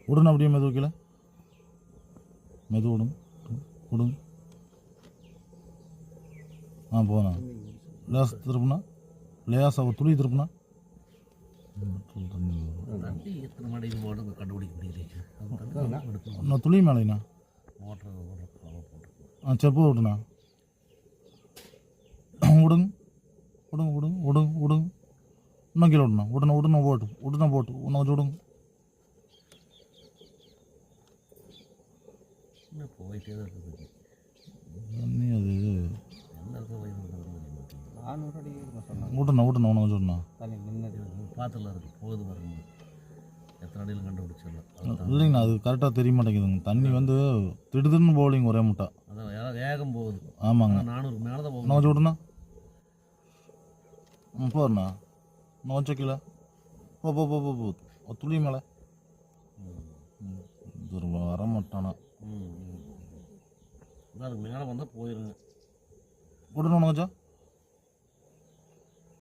விடுங்க அப்படியே மெது வைக்கல மெது விடுங்க விடுங்க போண்ணா லேச திருப்புனா லேசாக ஒரு துளி திருப்புனா நான் துளி மேலேண்ணா செப்பு விட்டுண்ணா விடுங்க விடுங்க விடுங்க விடுங்க விடுங்க இன்னும் கீழே விடணும் உடனே போட்டு இன்னும் கொஞ்சம் விடுங்க போயிட்டே தான் இருக்குது அது விடணும் ஒன்று கொஞ்சம் விடணும் பாத்தில் இருக்குது போகுது பாருங்க எத்தனை அடியில் கண்டுபிடிச்சிடலாம் இல்லைங்கண்ணா அது கரெக்டாக தெரிய மாட்டேங்குதுங்க தண்ணி வந்து திடுதுன்னு போலிங்க ஒரே முட்டை அதான் வேகம் போகுது ஆமாங்க 400 மேலே தான் போகுது இன்னும் கொஞ்சம் விடணும் போறண்ணா இன்னும் கொஞ்சம் கீழே போ துளி மேலே வர மாட்டானா அதுக்கு மேலே வந்தால் போயிருங்க விடணும் கொஞ்சம்